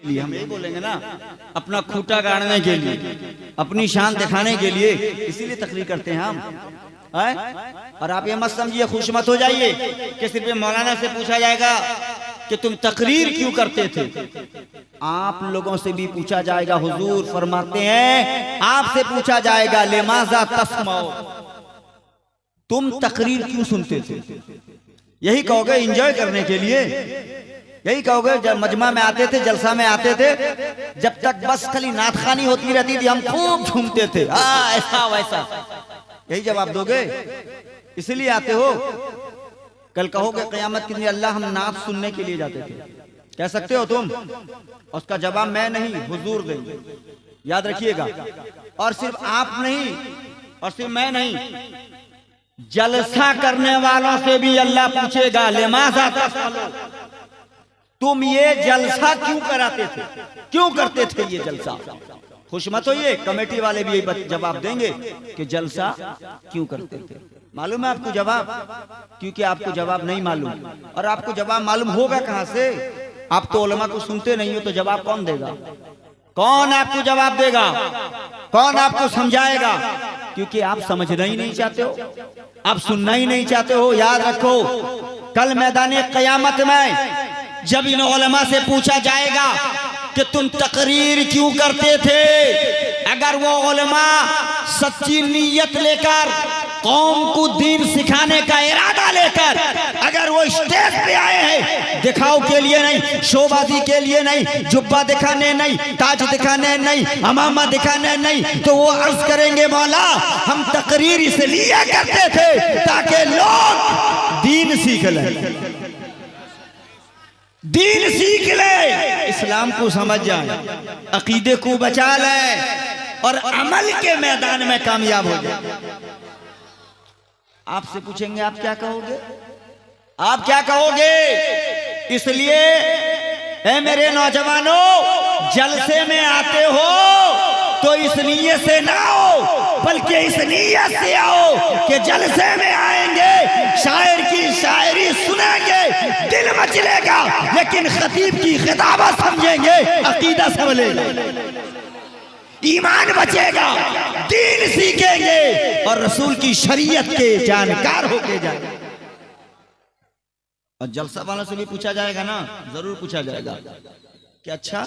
लिए हम यही बोलेंगे ना, अपना खूंटा गाड़ने के लिए, अपनी शान दिखाने के लिए, इसीलिए तकरीर करते हैं हम। और आप ये मत समझिए, खुश मत हो जाइए कि सिर्फ मौलाना से पूछा जाएगा कि तुम तकरीर क्यों करते थे। आप लोगों से भी पूछा जाएगा। हुजूर फरमाते हैं आपसे पूछा जाएगा लिमाज़ा तस्माओ, तुम तकरीर क्यों सुनते थे। यही कहोगे एंजॉय करने के लिए, यही कहोगे जब मजमा में आते थे, जलसा में आते थे, जब तक बस खाली नातखानी होती रहती थी हम खूब झूमते थे, ऐसा वैसा, यही जवाब दोगे, इसलिए आते हो। कल कहोगे क़यामत के दिन अल्लाह हम नात सुनने के लिए जाते थे, कह सकते हो तुम? उसका जवाब मैं नहीं हुजूर देंगे, याद रखिएगा। और सिर्फ आप नहीं और सिर्फ मैं नहीं, जलसा करने वालों से भी अल्लाह पूछेगा लिमाज़ा तस्अलू, तुम ये जलसा क्यों कराते थे, क्यों करते थे ये जलसा। खुश मत होइए, कमेटी वाले भी यही जवाब देंगे कि जलसा क्यों करते थे। मालूम है आपको जवाब? क्योंकि आपको जवाब नहीं मालूम। और आपको जवाब मालूम होगा कहां से? आप तो उलमा को सुनते नहीं हो, तो जवाब कौन देगा? कौन आपको जवाब देगा? कौन आपको समझाएगा? क्योंकि आप समझना ही नहीं चाहते हो, आप सुनना ही नहीं चाहते हो। याद रखो, कल मैदान क़यामत में जब इन उलमा से पूछा जाएगा कि तुम तकरीर क्यों करते थे, अगर वो उलमा सच्ची नीयत लेकर, कौम को दीन सिखाने का इरादा लेकर अगर वो स्टेज पे आए हैं, दिखाव के लिए नहीं, शोबाजी के लिए नहीं, जुब्बा दिखाने नहीं, ताज दिखाने नहीं, अमामा दिखाने नहीं, तो वो अर्ज करेंगे मौला हम तकरीर इसलिए करते थे ताकि लोग दीन सीख लें, दीन सीख ले, इस्लाम को समझ जाए, अकीदे को बचा ले और अमल के मैदान में कामयाब हो जाए। आपसे पूछेंगे आप क्या कहोगे? आप क्या कहोगे? इसलिए ऐ मेरे नौजवानों, जलसे में आते हो तो इस नीयत से ना आओ, बल्कि इस नीयत से आओ कि जलसे में आएंगे, शायर की शायरी सुनेंगे, दिल मचलेगा, लेकिन खतीब की खिताबत समझेंगे, अकीदा समझेंगे, ईमान बचेगा, दीन सीखेंगे और रसूल की शरीयत के जानकार होके जाएंगे। और जलसा वालों से भी पूछा जाएगा ना, जरूर पूछा जाएगा कि अच्छा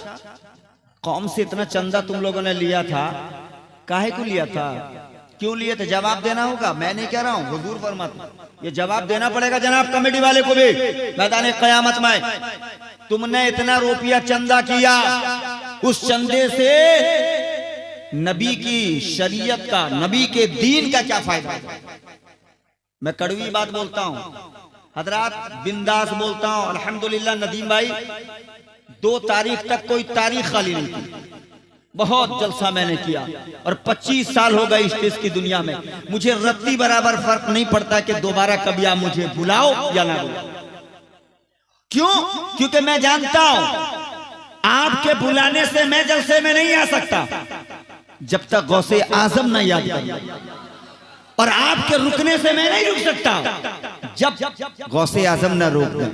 कौम से इतना चंदा तुम लोगों ने लिया था, काहे को लिया था, क्यों लिए थे? जवाब देना होगा, मैं नहीं कह रहा हूं, हुजूर फरमाते ये जवाब देना पड़ेगा जनाब कमेटी वाले को भी मैदान क़यामत में। तुमने इतना रुपया चंदा किया, उस चंदे से नबी की शरीयत का, नबी के दीन का क्या फायदा? मैं कड़वी बात बोलता हूं हजरात, बिंदास बोलता हूं। अल्हम्दुलिल्लाह नदीम भाई 2 तारीख तक कोई तारीख खाली नहीं थी, बहुत जलसा मैंने किया और 25 साल हो गए स्टेज की दुनिया में। मुझे रत्ती बराबर फर्क नहीं पड़ता कि दोबारा कभी आप मुझे बुलाओ या ना बुलाओ। क्यों? क्योंकि मैं जानता हूं आपके बुलाने से मैं जलसे में नहीं आ सकता जब तक गौसे आजम न याद कर, और आपके रुकने से मैं नहीं रुक सकता जब गौसे आजम न रोक दे।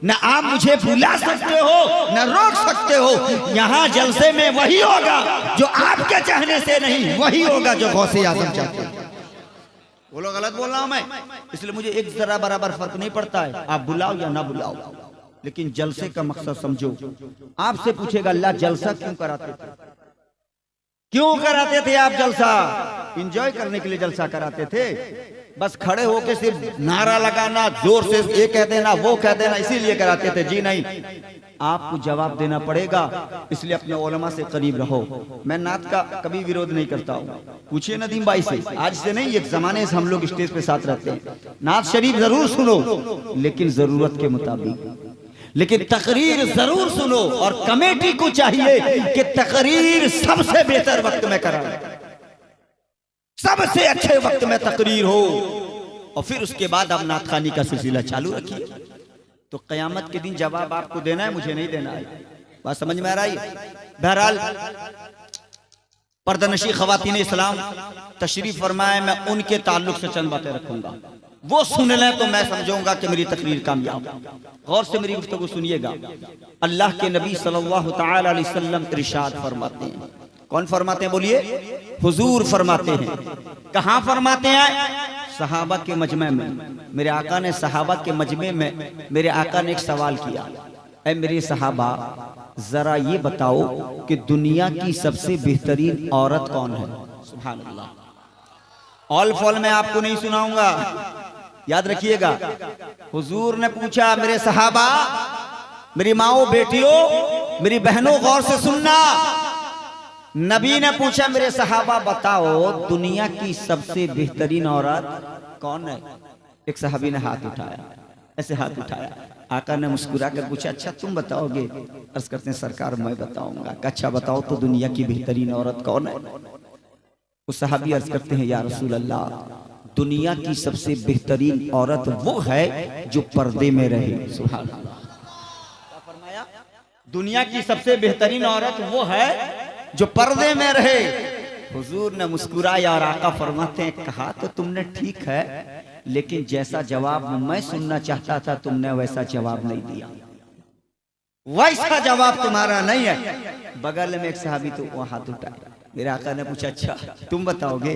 न आप मुझे बुला सकते हो न रोक सकते हो। यहाँ जलसे में वही होगा जो आपके चाहने से नहीं, वही होगा जो गौसे आजम चाहते हैं। बोलो गलत बोल रहा हूं मैं? इसलिए मुझे एक जरा बराबर फर्क नहीं पड़ता है आप बुलाओ या ना बुलाओ, लेकिन जलसे का मकसद समझो। आपसे पूछेगा अल्लाह जलसा क्यों कराते थे, क्यों कराते थे आप जलसा? एंजॉय करने के लिए जलसा कराते थे, बस खड़े होके सिर्फ नारा लगाना, जोर से ये कह देना वो कह देना, इसीलिए कराते थे? जी नहीं, आपको जवाब देना पड़ेगा। इसलिए अपने उलमा से करीब रहो। मैं नात का कभी विरोध नहीं करता हूँ, पूछिए नदीम भाई से, आज से नहीं एक जमाने से हम लोग स्टेज पे साथ रहते हैं। नात शरीफ जरूर सुनो, लेकिन जरूरत के मुताबिक, लेकिन तकरीर जरूर सुनो। और कमेटी को चाहिए कि तकरीर सबसे बेहतर वक्त में कराए, सबसे अच्छे वक्त में तकरीर हो, और फिर उसके बाद आप नात खानी का सिलसिला चालू रखिए। तो क़यामत के दिन जवाब आपको देना है, मुझे नहीं देना है। बात समझ में आ रही? बहरहाल पर्दानशी ख़वातीन इस्लाम तशरीफ फरमाए, मैं उनके ताल्लुक से चंद बातें रखूंगा। वो सुन लें तो मैं समझूंगा कि मेरी तकरीर कामयाब। गौर से मेरी गुफ्तगू सुनिएगा। अल्लाह के नबी सल्लल्लाहु तआला अलैहि वसल्लम इरशाद फरमाते हैं। कौन फरमाते हैं बोलिए? हुजूर फरमाते हैं। कहाँ फरमाते हैं? सहाबा के मजमे में। मेरे आका ने सहाबा के मजमे में मेरे आका ने एक सवाल किया, ऐ मेरे सहाबा जरा ये बताओ कि दुनिया की सबसे बेहतरीन औरत कौन है? सुभान अल्लाह। ऑल फॉल में आपको नहीं सुनाऊंगा, याद रखिएगा। हुजूर ने पूछा, मेरे सहाबा, मेरी माओ, बेटियों, मेरी बहनों, गौर से सुनना। नबी ने पूछा, मेरे सहाबा बताओ दुनिया की सबसे बेहतरीन औरत कौन है? एक सहाबी ने हाथ उठाया, ऐसे हाथ उठाया। आका ने मुस्कुरा कर पूछा, अच्छा तुम बताओगे? अर्ज करते हैं, सरकार मैं बताऊंगा। अच्छा बताओ तो दुनिया की बेहतरीन औरत कौन है? उस सहाबी अर्ज करते हैं, या रसूल अल्लाह, दुनिया की सबसे बेहतरीन औरत वो है जो पर्दे में रहे। सुभान अल्लाह। क्या फरमाया? दुनिया की सबसे बेहतरीन औरत वो है जो पर्दे में रहे। हुजूर ने मुस्कुराया और आका फरमाते हैं, कहा तो तुमने ठीक है, लेकिन जैसा जवाब मैं सुनना चाहता था तुमने वैसा जवाब नहीं दिया। वैसा जवाब तुम्हारा नहीं है। बगल में एक सहाबी तो वहां हाथ उठाया। मेरे आका ने पूछा, अच्छा तुम बताओगे?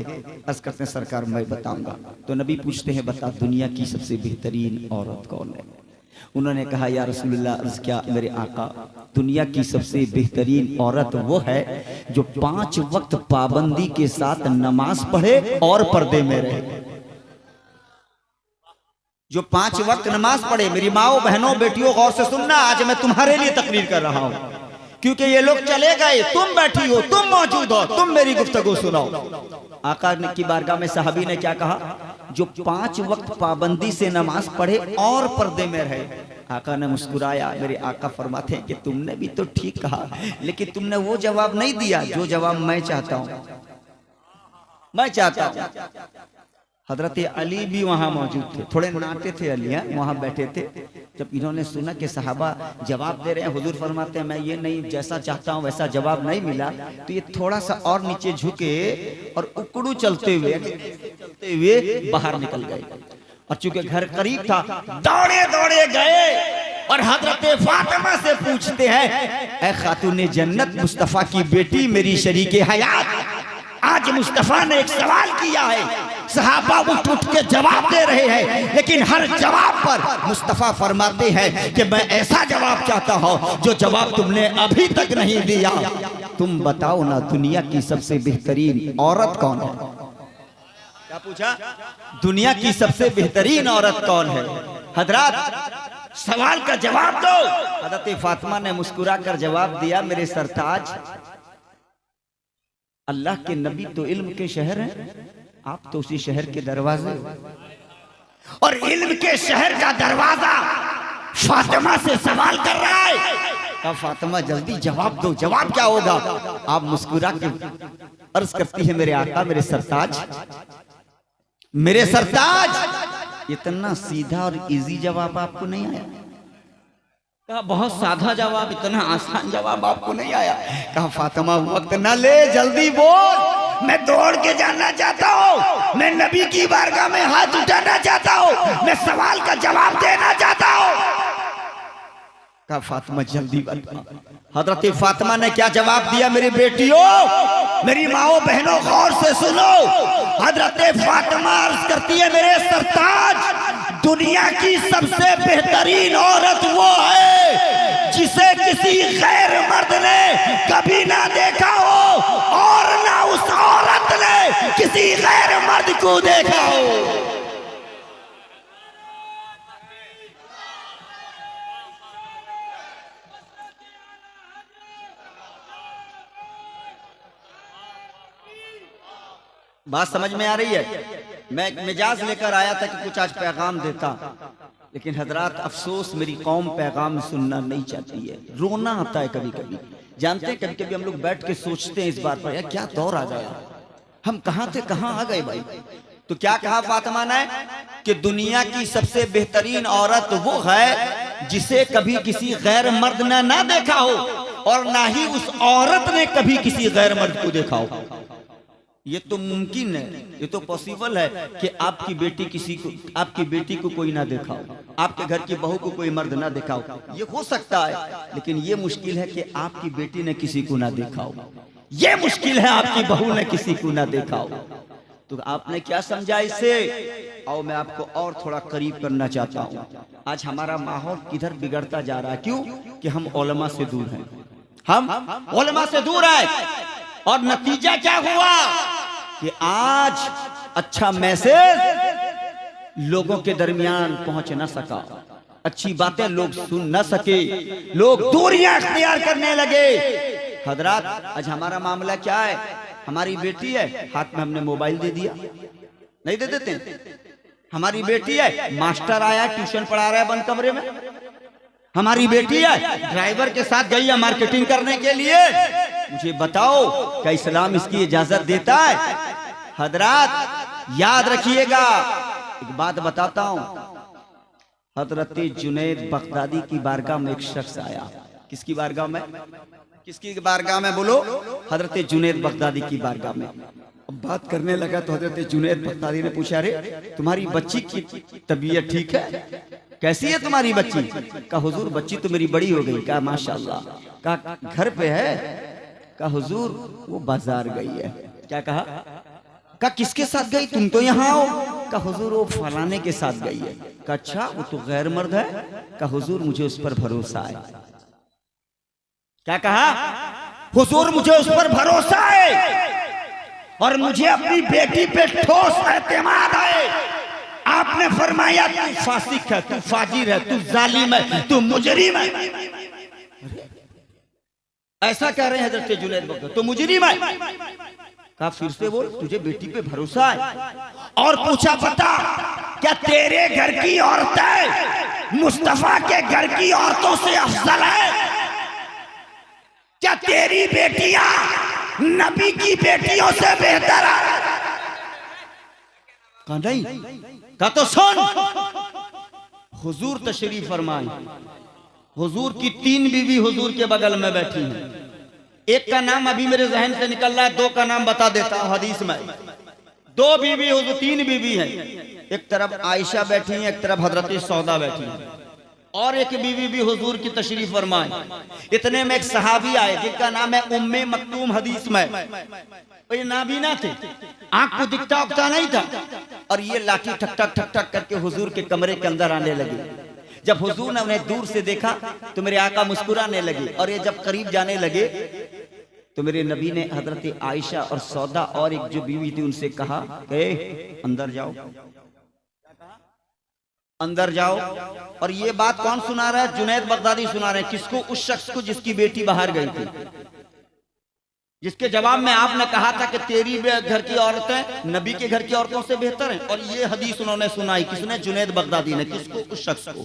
अर्ज करते हैं, सरकार मैं बताऊंगा। तो नबी पूछते हैं, बता दुनिया की सबसे बेहतरीन औरत कौन है? उन्होंने कहा, या रसूलुल्लाह, अर्ज क्या मेरे आका, दुनिया की सबसे बेहतरीन औरत वो है जो 5 वक्त पाबंदी के साथ नमाज पढ़े और पर्दे में रहे। जो 5 वक्त नमाज पढ़े। मेरी माओ, बहनों, बेटियों, गौर से सुनना, आज मैं तुम्हारे लिए तकरीर कर रहा हूं, क्योंकि ये लोग चले गए, तुम बैठी हो, तुम मौजूद हो, तुम मेरी गुफ्तगू सुनाओ। आका की बारगाह में साहबी ने क्या कहा? जो 5 वक्त पाबंदी से नमाज पढ़े और पर्दे में रहे। आका ने मुस्कुराया। मेरे आका फरमाते हैं कि तुमने भी तो ठीक कहा, लेकिन तुमने वो जवाब नहीं दिया जो जवाब मैं चाहता हूं। मैं चाहता हूं हजरत अली भी वहां मौजूद थे, थोड़े नाटे थे अली, वहां बैठे थे। जब इन्होंने सुना कि सहाबा जवाब दे रहे हैं, हुजूर फरमाते हैं, मैं ये नहीं, जैसा चाहता हूं वैसा जवाब नहीं मिला, तो ये थोड़ा सा और नीचे झुके और उकड़ू चलते हुए बाहर निकल गए। और चूंकि घर करीब था, दौड़े दौड़े गए और हजरत फातिमा से पूछते हैं, ऐ खातून जन्नत, मुस्तफा की बेटी, मेरी शरीके हयात, आज मुस्तफा ने एक सवाल किया है। सहाबा उठ के जवाब दे रहे हैं, लेकिन हर जवाब पर मुस्तफा फरमाते हैं कि मैं ऐसा जवाब चाहता हूं जो जवाब तुमने अभी तक नहीं दिया। तुम बताओ ना, दुनिया की सबसे बेहतरीन औरत कौन है? क्या पूछा? दुनिया की सबसे बेहतरीन औरत कौन है? हजरत सवाल का जवाब दो। हजरत फातिमा ने मुस्कुरा कर जवाब दिया, मेरे सरताज, अल्लाह के नबी तो इल्म के शहर हैं, आप तो उसी शहर के दरवाजे, और इल्म के शहर का दरवाजा फातिमा से सवाल कर रहा है। अब फातिमा जल्दी जवाब दो, जवाब क्या होगा? आप मुस्कुरा के अर्ज करती है, मेरे आका, मेरे सरताज, मेरे सरताज। इतना सीधा और इजी जवाब आपको नहीं आया? कहा बहुत साधा जवाब, इतना आसान जवाब आपको नहीं आया? कहा फातिमा वक्त ना ले, जल्दी बोल, मैं दौड़ के जानना चाहता हूँ, मैं नबी की बारगाह में हाथ उठाना चाहता हूँ, मैं सवाल का जवाब देना चाहता हूँ। कहा फातिमा जल्दी बता। हजरत फातिमा ने क्या जवाब दिया? मेरी बेटियों, मेरी माओ, बहनों, गौर से सुनो। हजरत फातिमा अर्ज करती है, मेरे सरताज, दुनिया की सबसे बेहतरीन औरत वो है जिसे किसी गैर मर्द ने कभी ना देखा हो और ना उस औरत ने किसी गैर मर्द को देखा हो। बात समझ में आ रही है? मैं एक मिजाज लेकर आया था कि कुछ आज पैगाम देता, लेकिन हजरात अफसोस, मेरी कौम पैगाम सुनना नहीं चाहती है। रोना आता है कभी कभी। जानते हैं, कभी कभी हम लोग बैठ के सोचते हैं इस बात पर, यार क्या दौर आ गया, हम कहाँ थे कहाँ आ गए भाई। तो क्या कहा फातिमा ने कि दुनिया की सबसे बेहतरीन औरत वो है जिसे कभी किसी गैर मर्द ने ना देखा हो और ना ही उस औरत ने कभी किसी गैर मर्द को देखा हो। ये तो मुमकिन है, ये तो पॉसिबल है कि आपकी बेटी को कोई ना दिखाओ, आपके घर की बहू को कोई मर्द ना दिखाओ, ये हो सकता है। लेकिन ये मुश्किल है कि आपकी बेटी ने किसी को ना दिखाओ, ये मुश्किल है आपकी बहू ने किसी को ना दिखाओ। तो आपने क्या समझा इससे? और मैं आपको और थोड़ा करीब करना चाहता हूँ। आज हमारा माहौल किधर बिगड़ता जा रहा है? क्यों? कि हम उलमा से दूर हैं, हम उलमा से दूर हैं। और नतीजा क्या हुआ कि आज अच्छा मैसेज लोगों के दरमियान पहुंच न सका, अच्छी बातें लोग सुन न सके, लोग दूरियां अख्तियार करने लगे। हजरात, आज हमारा मामला क्या है? हमारी बेटी है, हाथ में हमने मोबाइल दे दिया, नहीं दे देते? हमारी बेटी है, मास्टर आया ट्यूशन पढ़ा रहा है बंद कमरे में। हमारी बेटी है, ड्राइवर के साथ गई है मार्केटिंग करने के लिए। मुझे बताओ, क्या इस्लाम इसकी इजाजत देता है? हजरात याद रखिएगा, एक बात बताता हूं। हजरत जुनैद बगदादी की बारगाह में एक शख्स आया। किसकी बारगाह में? किसकी बारगाह में? बोलो। हजरत जुनैद बगदादी की बारगाह में। अब बात करने लगा तो हजरत जुनैद बगदादी ने पूछा, अरे तुम्हारी बच्ची की तबीयत ठीक है? कैसी है तुम्हारी बच्ची? कहा हुजूर बच्ची तो मेरी बड़ी हो गई। कहा माशाल्लाह। कहा घर पे है? कहा हुजूर वो बाजार गई है। क्या कहा? कहा किसके साथ गई? तुम तो यहाँ हो। कहा हुजूर वो फलाने के साथ गई है। कहा अच्छा, वो तो गैर मर्द है। कहा हुजूर मुझे उस पर भरोसा है। क्या कहा? हुजूर मुझे उस पर भरोसा है और मुझे अपनी बेटी पे ठोस एतमाद है। आपने फरमाया तू फासिक है, तू फाजिर है, तू जालिम है, तू मुजरिम है। ऐसा कह रहे हैं हजरत जुनैद बगदादी, तो मुजरिम है। कहा फिर से बोल, तुझे बेटी पे भरोसा है? और पूछा बता, क्या तेरे घर की औरतें मुस्तफा के घर की औरतों से अफजल है? क्या तेरी बेटियां नबी की बेटियों से बेहतर है? कहा नहीं। कहा तो सुन, हुजूर तशरीफ फरमाए। हुजूर की 3 बीवी हुजूर के बगल में बैठी हैं। एक का नाम अभी मेरे जहन से निकल रहा है, 2 का नाम बता देता हूं हदीस में। 2 बीवी हुजूर, 3 बीवी हैं। एक तरफ आयशा बैठी है, एक तरफ हजरत सौदा बैठी है, और एक बीवी भी हुजूर की तशरीफ फरमाए। इतने में एक सहाबी आए जिनका नाम है उम्मे मक्तूम। हदीस में ये नाबीना थे, आंख को दिखता उगता नहीं था, और ये लाठी ठक ठक ठक ठक करके हुजूर के कमरे के अंदर आने लगे। जब हुजूर ने उन्हें दूर से देखा तो मेरे आका मुस्कुराने लगे, और ये जब करीब जाने लगे तो मेरे नबी ने हजरत आयशा और सौदा और एक जो बीवी थी उनसे कहा, अंदर जाओ, अंदर जाओ। और ये बात कौन सुना रहा है? जुनैद बगदादी सुना रहे हैं। किसको? उस शख्स को जिसकी बेटी बाहर गई थी, जिसके जवाब में आपने कहा था कि तेरी घर की औरतें नबी के घर की औरतों से बेहतर हैं। और ये हदीस उन्होंने सुनाई। किसने? जुनैद बगदादी ने। किसको? उस शख्स को।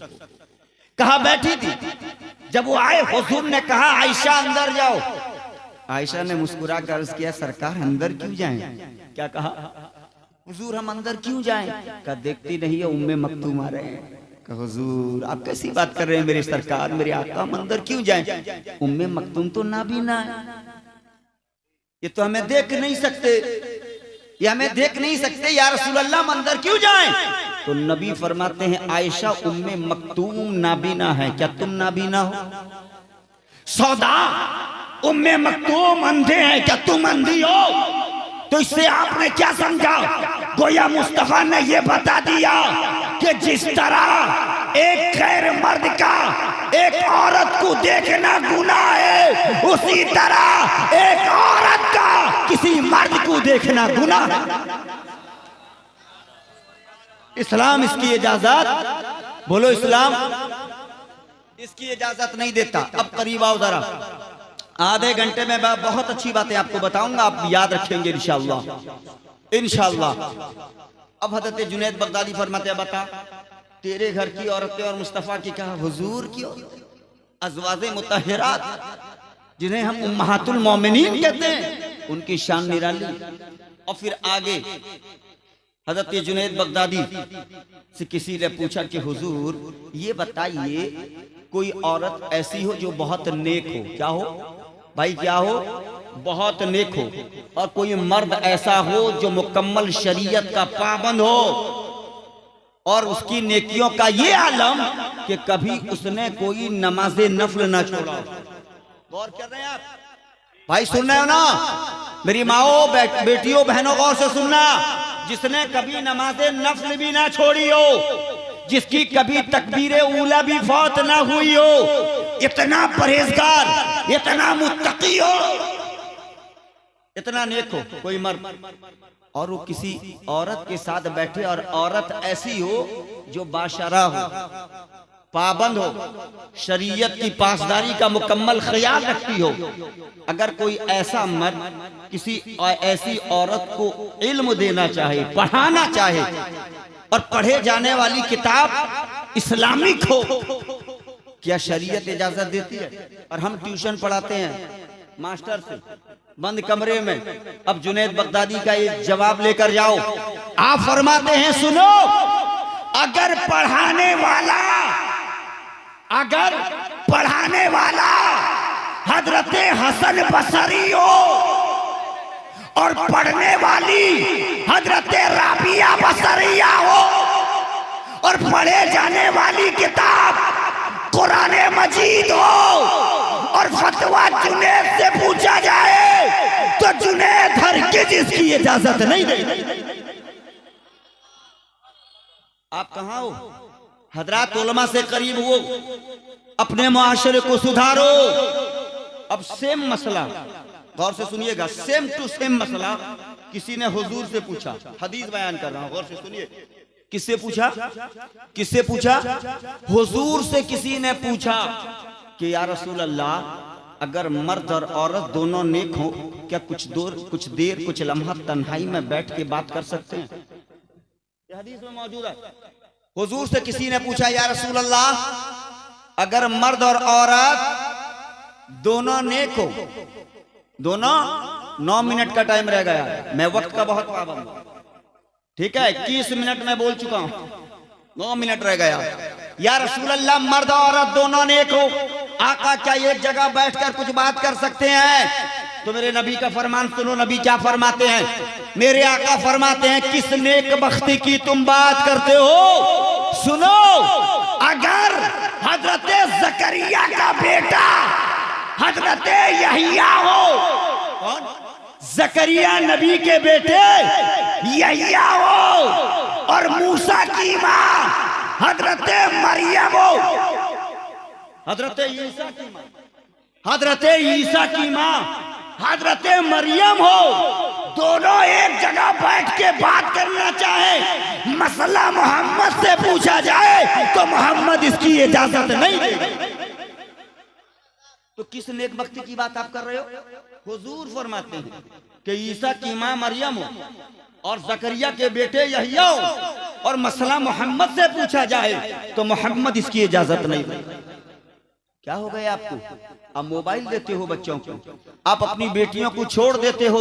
कहा बैठी थी। जब वो आए हुजूर ने कहा आयशा अंदर जाओ। आयशा ने मुस्कुरा कर अर्ज किया, सरकार अंदर क्यों जाएं? क्या कहा? हुजूर हम अंदर क्यों जाएं? कहा देखती नहीं है उम्मे मक्तूम आ रहे हैं। कहा हुजूर आप कैसी बात कर रहे हैं मेरे सरकार, मेरे आका, हम अंदर क्यों जाएं? उम्मे मक्तूम तो नाबीना है, ये तो हमें देख नहीं सकते, ये हमें देख नहीं सकते, या रसूल अल्लाह हम अंदर क्यों जाएं? तो नबी फरमाते हैं आयशा उम्मे मक्तूम नाबीना है, क्या तुम नाबीना हो? सौदा उम्मे मक्तूम अंधे हैं, क्या तुम अंधी हो? तो इससे आपने क्या समझा? गोया मुस्तफा ने ये बता दिया कि जिस तरह एक गैर मर्द का एक औरत को देखना गुनाह है, उसी तरह एक औरत का किसी मर्द को देखना गुनाह है। इस्लाम इसकी इजाजत, बोलो इस्लाम इसकी इजाजत नहीं देता। अब करीब आओ जरा, आधे घंटे में मैं बहुत अच्छी बातें आपको बताऊंगा, आप याद रखेंगे इंशाअल्लाह इंशाअल्लाह। अब हजरत जुनैद बगदादी फरमाते हैं, बता तेरे घर की औरतें और मुस्तफा की कहा? हुजूर की अज़वाजे मुतहहरात जिन्हें हम उम्महातुल मोमिनीन कहते हैं, उनकी शान निराली। और फिर आगे हजरत जुनैद बगदादी से किसी ने पूछा कि हुजूर ये बताइए कोई औरत ऐसी हो जो बहुत नेक हो। क्या हो भाई? क्या हो? बहुत नेक हो, और कोई मर्द ऐसा हो जो मुकम्मल शरीयत का पाबंद हो, और उसकी नेकियों का ये आलम कि कभी उसने कोई नमाज़े नफल ना छोड़ा। गौर कर रहे हैं आप भाई, सुन रहे हो ना मेरी माओ, बेटियों, बहनों, गौर से सुनना। जिसने कभी नमाज़े नफल भी ना छोड़ी हो, जिसकी कभी तकबीरे ऊला भी फौत ना हुई हो, इतना परहेजगार, इतना मुत्तकी हो, इतना नेक हो कोई मर्द, और वो किसी औरत के साथ बैठे, और औरत ऐसी हो जो बाशरा हो, पाबंद हो, शरीयत की पासदारी का मुकम्मल ख्याल रखती हो। अगर कोई ऐसा मर्द किसी ऐसी औरत को इल्म देना चाहे, पढ़ाना चाहे, और पढ़े जाने वाली किताब इस्लामिक हो, क्या शरीयत इजाजत देती है? और हम ट्यूशन पढ़ाते हैं मास्टर से बंद कमरे में। अब जुनैद बगदादी का ये जवाब लेकर जाओ। आप फरमाते हैं, सुनो, अगर पढ़ाने वाला हजरत हसन बसरी हो और पढ़ने वाली हजरत राबिया बसरिया हो, और पढ़े जाने वाली किताब कुरान मजीद हो, और फतवा जुनैद से पूछा जाए तो जुनैद हरगिज़ इसकी इजाजत नहीं देगा। आप कहां हो? हजरात उलमा से करीब हो, अपने मुआशरे को सुधारो। अब सेम मसला, गौर से सुनिएगा, सेम टू सेम मसला किसी ने हुजूर से पूछा। हदीस बयान कर रहा हूं, गौर से सुनिए। किससे पूछा? किससे पूछा? हुजूर से किसी ने पूछा कि या रसूल अल्लाह, अगर मर्द और औरत दोनों नेक हो, क्या कुछ देर कुछ लम्हा तन्हाई में बैठ के बात कर सकते हैं? यह हदीस में मौजूद है। हुजूर से किसी ने पूछा, या रसूल अल्लाह, अगर मर्द और औरत दोनों नेक हो, दोनों 9 मिनट का टाइम रह गया, मैं वक्त का बहुत पाबंद हूं, ठीक है, 21 मिनट में बोल चुका हूं, 9 मिनट रह गया। या रसूल अल्लाह, मर्द और औरत दोनों नेक हो, आका क्या एक जगह बैठकर कुछ बात कर सकते हैं? तो मेरे नबी का फरमान सुनो। नबी क्या फरमाते हैं? मेरे आका फरमाते हैं, किस नेक बख्ती की तुम बात करते हो? सुनो, अगर हजरत जकरिया का बेटा हजरत यहिया हो, कौन? जकरिया नबी के बेटे यहिया हो, और मूसा की मां हजरत मरियम हो, हजरत ईसा की मां, हजरत ईसा की मां हजरत मरियम हो, दोनों एक जगह बैठ के बात करना चाहे, मसला मोहम्मद से पूछा जाए तो मोहम्मद इसकी इजाजत नहीं देगा। तो किस नेक बख्ती की बात आप कर रहे हो? हुजूर फरमाते हैं कि ईसा की मां मरियम हो और जकरिया के बेटे यहिया हो, और मसला मोहम्मद से पूछा जाए तो मोहम्मद इसकी इजाजत नहीं देगा। क्या हो गया आपको? आप मोबाइल देते हो बच्चों को, आप अपनी बेटियों को छोड़ देते हो,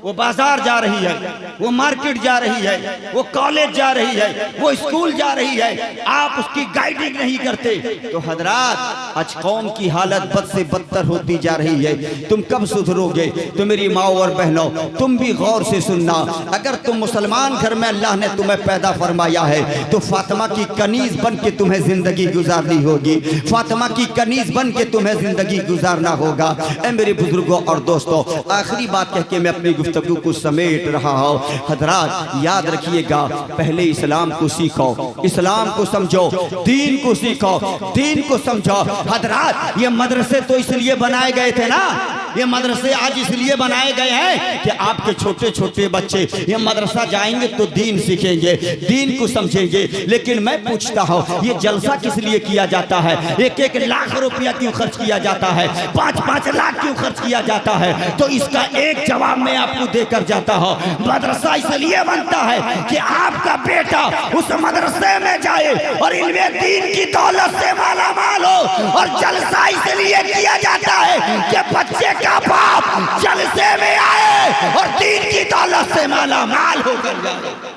वो बाजार जा रही है, वो मार्केट जा रही है, वो कॉलेज जा रही है, वो स्कूल जा रही है, आप उसकी गाइडिंग नहीं करते। तो हजरात, आज कौम की हालत बद से बदतर होती जा रही है। तुम कब सुधरोगे? तो मेरी माओ और बहनों, तुम भी गौर से सुनना। अगर तुम मुसलमान घर में अल्लाह ने तुम्हें पैदा फरमाया है तो फातिमा की कनीज बन के तुम्हें जिंदगी गुजारनी होगी, फातिमा की कनीज बन के तुम्हें जिंदगी गुजारना होगा। ऐ मेरे बुजुर्गों और दोस्तों, आखिरी बात कह के मैं अपनी गुफ्तगू को समेट रहा हूँ। हजरात, याद रखिएगा, पहले इस्लाम को सीखो, इस्लाम को समझो, दीन को सीखो, दीन को समझो। हजरात, ये मदरसे तो इसलिए बनाए गए थे ना, ये मदरसे आज इसलिए बनाए गए हैं कि आपके छोटे छोटे बच्चे ये मदरसा जाएंगे तो दीन सीखेंगे, दीन को समझेंगे। लेकिन मैं पूछता हूँ, ये जलसा किस लिए किया जाता है? 1-1 लाख रुपया क्यों खर्च किया जाता है? 5-5 लाख क्यों खर्च किया जाता है? तो इसका एक जवाब मैं आपको देकर जाता हूँ। मदरसा इसलिए बनता है कि आपका बेटा उस मदरसे में जाए और इल्मे दीन की दौलत से माला माल हो, और जलसा इसलिए किया जाता है कि बच्चे का बाप जलसे में आए और दीन की दौलत से माला माल होकर जाए।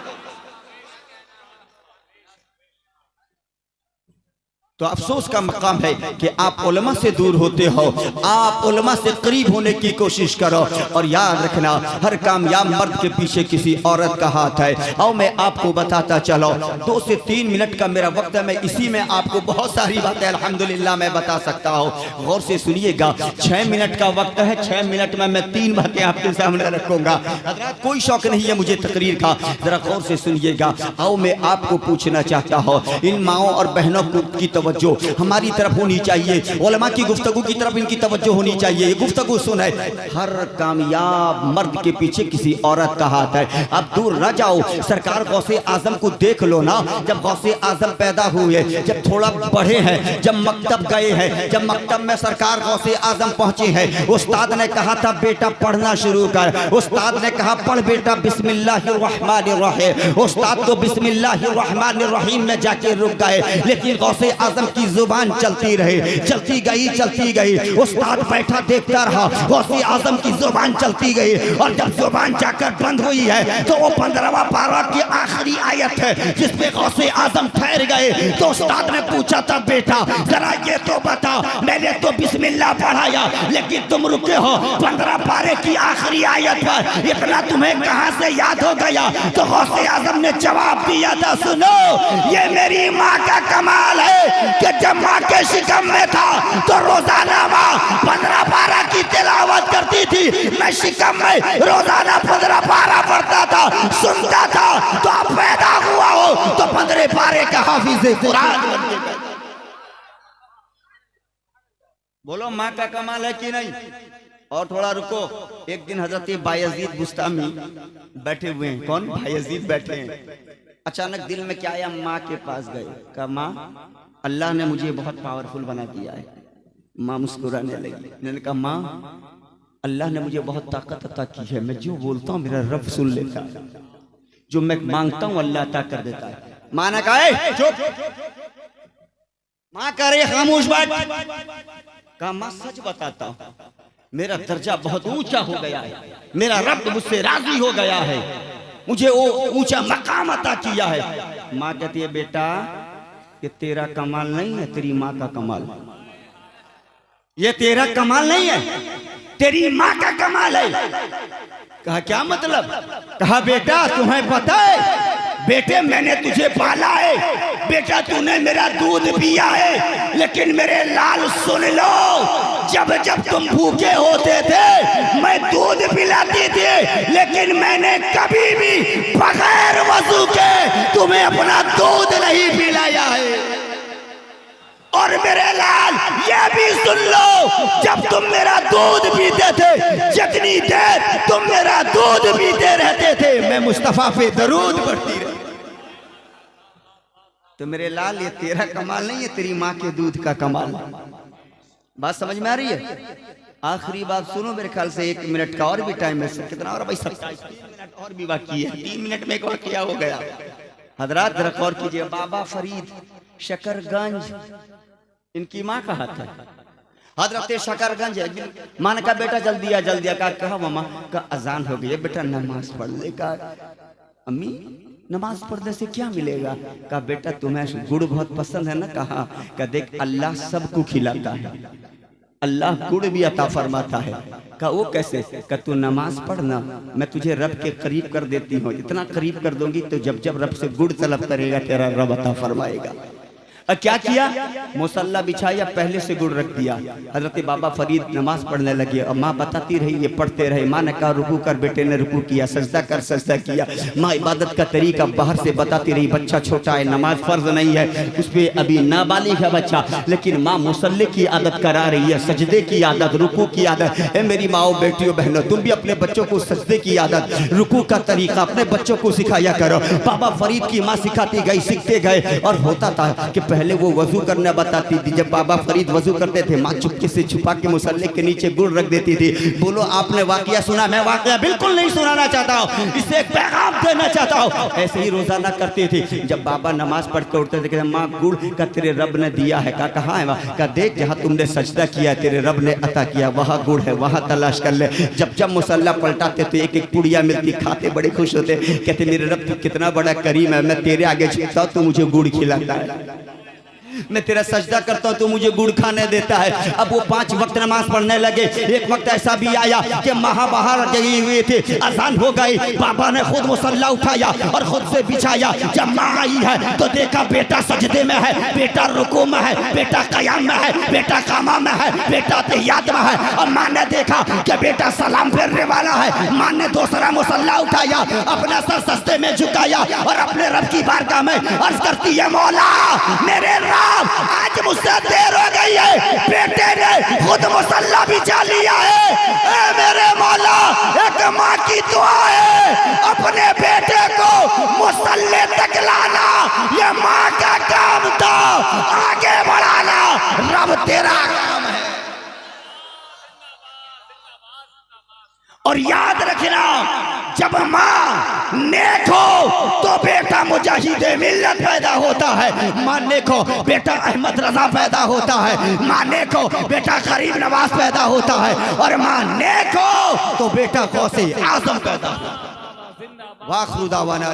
तो अफसोस का मकाम है कि आप उलमा से दूर होते हो, आप उलमा से करीब होने की कोशिश करो। और याद रखना, हर कामयाब मर्द के पीछे किसी औरत का हाथ है। और मैं आपको बताता चलो, 2 से 3 मिनट का मेरा वक्त है, मैं इसी में आपको बहुत सारी बातें अल्हम्दुलिल्लाह मैं बता सकता हूँ। गौर से सुनिएगा, 6 मिनट का वक्त है, 6 मिनट में मैं 3 बातें आपके सामने रखूंगा। कोई शौक नहीं है मुझे तकरीर का, जरा गौर से सुनिएगा। आओ मैं आपको पूछना चाहता हूँ, इन माओ और बहनों की तवज्जो हमारी तरफ होनी चाहिए, उलमा की गुफ्तगू की तरफ इनकी तवज्जो होनी चाहिए। ये गुफ्तगू सुने, हर कामयाब मर्द के पीछे किसी औरत का हाथ है। अब दूर न जाओ, सरकार गौसे आजम को देख लो ना। जब गौसे आजम पैदा हुए, जब थोड़ा बढ़े हैं, जब मकतब गए हैं, जब मकतब में सरकार गौसे आजम पहुंचे हैं, उस्ताद ने कहा था बेटा पढ़ना शुरू कर। उस्ताद ने कहा पढ़ बेटा बिस्मिल्लाहिर्रहमानिर्रहीम। उस्ताद तो बिस्मिल्लाहिर्रहमानिर्रहीम में जाके रुक गए, लेकिन गौसे आजम की जुबान चलती रही, चलती गई। उस्ताद बैठा देखता रहा, गौसे आजम की जुबान चलती गई। और जब जुबान जाकर बंद हुई है तो वो 15वां पारा की आखिरी आयत है जिसपे गौसे आजम ठहर गए। तो उस्ताद ने पूछा था बेटा जरा ये तो बता, मैंने तो बिस्मिल्लाह पढ़ाया लेकिन तुम रुके हो 15 पारे की आखिरी आयत पर, इतना तुम्हें कहां से याद हो गया? तो गौसे आजम ने जवाब दिया था, सुनो ये मेरी माँ का कमाल है कि जब माँ के शिकम में था तो रोजाना माँ 15 पारा की तिलावत करती थी। मैं शिकम में रोजाना 15 पारा पढ़ता था, सुनता था। तो आप पैदा हुआ हो तो 15 पारे का हाफिज कुरान बन गए। बोलो माँ का कमाल है कि नहीं? और थोड़ा रुको, एक दिन हजरत बायजीद बुस्तामी बैठे हुए हैं। कौन? बायजीद बैठे हैं। अचानक दिल में क्या आया, माँ के पास गए, कहा माँ अल्लाह ने मुझे बहुत पावरफुल बना दिया है। माँ मुस्कुराने लगी। मैंने कहा माँ अल्लाह ने मुझे बहुत ताकत अता की है, मैं जो बोलता हूँ मेरा रब सुन लेता है, जो मैं मांगता हूँ अल्लाह अता कर देता है। माँ ने कहा चुप, माँ कह रही खामोश बैठ। कहा माँ सच बताता हूँ, मेरा दर्जा बहुत ऊंचा हो गया है, मेरा रब मुझसे राजी हो गया है, मुझे वो ऊंचा मकाम अता किया है। माँ कहती है बेटा ये तेरा कमाल नहीं है, तेरी माँ का कमाल। ये तेरा कमाल नहीं है, तेरी माँ का कमाल है। कहा क्या मतलब? कहा बेटा तुम्हें पता है बेटे मैंने तुझे पाला है, बेटा तूने मेरा दूध पिया है, लेकिन मेरे लाल सुन लो, जब जब तुम भूखे होते थे मैं दूध पिलाती थी, लेकिन मैंने कभी भी बगैर वजू के तुम्हें अपना दूध नहीं पिलाया है। और मेरे लाल ये भी सुन लो, जब तुम मेरा दूध पीते थे, जितनी देर तुम मेरा दूध पीते रहते थे मैं मुस्तफा पे दरूद पढ़ती रही। तो मेरे लाल ये तेरा कमाल नहीं है, तेरी माँ के दूध का कमाल। बात समझ में आ रही है? आखिरी बात सुनो, मेरे ख्याल से 1 मिनट का और भी टाइम है। कितना और भाई? 27 मिनट और भी बाकी है। 3 मिनट में एक वाकया हो गया। हजरात जरा गौर कीजिए, बाबा फरीद शकरगंज, इनकी माँ का हाथ है। हजरत शकरगंज माँ ने कहा बेटा जल्दी आ जल्दी आ। कहा मामा का अजान हो गई, बेटा नमाज पढ़ ले। कहा अम्मी नमाज पढ़ने से क्या मिलेगा? कहा बेटा तुम्हें गुड़ बहुत पसंद है ना? कहा देख अल्लाह सबको खिलाता है, अल्लाह गुड़ भी अता फरमाता है। कहा वो कैसे? कहा तू नमाज पढ़ना, मैं तुझे रब के करीब कर देती हूँ, इतना करीब कर दूंगी तो जब जब रब से गुड़ तलब करेगा तेरा रब अता फरमाएगा। क्या किया? मुसल्ला बिछाया, पहले से गुड़ रख दिया। हजरत बाबा फरीद नमाज पढ़ने लगे और माँ बताती रही, ये पढ़ते रहे। माँ ने कहा रुकू कर, बेटे ने रुकू किया, सजदा कर, सजदा किया। माँ इबादत का तरीका बाहर से बताती रही, बच्चा छोटा है, नमाज फर्ज नहीं है, उस पर अभी नाबालिग है बच्चा, लेकिन माँ मुसल्ले की आदत करा रही है, सजदे की आदत, रुकू की आदत। ए मेरी माओ बेटियों बहनों, तुम भी अपने बच्चों को सजदे की आदत, रुकू का तरीका अपने बच्चों को सिखाया करो। बाबा फरीद की माँ सिखाती गई, सीखते गए। और होता था कि पहले वो वजू करना बताती थी। जब बाबा फरीद वजू करते थे, माँ चुपके से छुपा के मुसल्ले के नीचे गुड़ रख देती थी। बोलो आपने वाकया सुना? मैं वाकया बिल्कुल नहीं सुनाना चाहता हूँ, इससे एक पैगाम देना चाहता हूँ। ऐसे ही रोजाना करती थी। जब बाबा नमाज पढ़ के उठते थे, कहते माँ गुड़ का तेरे रब ने दिया है। कहा कहाँ है? कहा देख जहाँ तुमने सजदा किया तेरे रब ने अता किया, वहाँ गुड़ है, वहाँ तलाश कर ले। जब जब मुसल्ला पलटाते तो एक एक पुड़िया मिलती, खाते बड़े खुश होते, कहते मेरे रब कितना बड़ा करीम है, मैं तेरे आगे झुकता हूँ तो मुझे गुड़ खिलाता है। मैं तेरा सजदा करता हूँ तो मुझे गुड़ खाने देता है। अब वो 5 वक्त नमाज पढ़ने लगे। एक वक्त ऐसा भी आया कि महाबाहर जगी हुए थे, अजान हो गई, बाबा ने खुद मुसल्ला उठाया और खुद से बिछाया। जब माँ आई है तो देखा बेटा सजदे में है, बेटा रुकू में है, बेटा कयाम में है, बेटा कामा में है, बेटा तहियात में है। और माँ ने देखा कि बेटा सलाम फेरने वाला है। माँ ने दूसरा मुसल्ला उठाया, अपना सर सजदे में झुकाया और अपने रब की बारगाह में अर्ज करती है, मौला मेरे रब आज मुझसे देर हो गई है, बेटे ने खुद मुसल्ला बिछा लिया है। ए मेरे मौला, एक माँ की दुआ है, अपने बेटे को मुसल्ले तक लाना ये माँ का काम था, आगे बढ़ाना रब तेरा काम है। और याद रखना, जब माँ नेक हो तो बेटा मुजाहिदे मिल्लत पैदा होता है। माँ नेक हो बेटा अहमद रजा पैदा होता है। माँ नेक हो बेटा गरीब नवाज पैदा होता है। और माँ नेक हो तो बेटा गौसे आजम पैदा होता है। वाह खुदा वाना।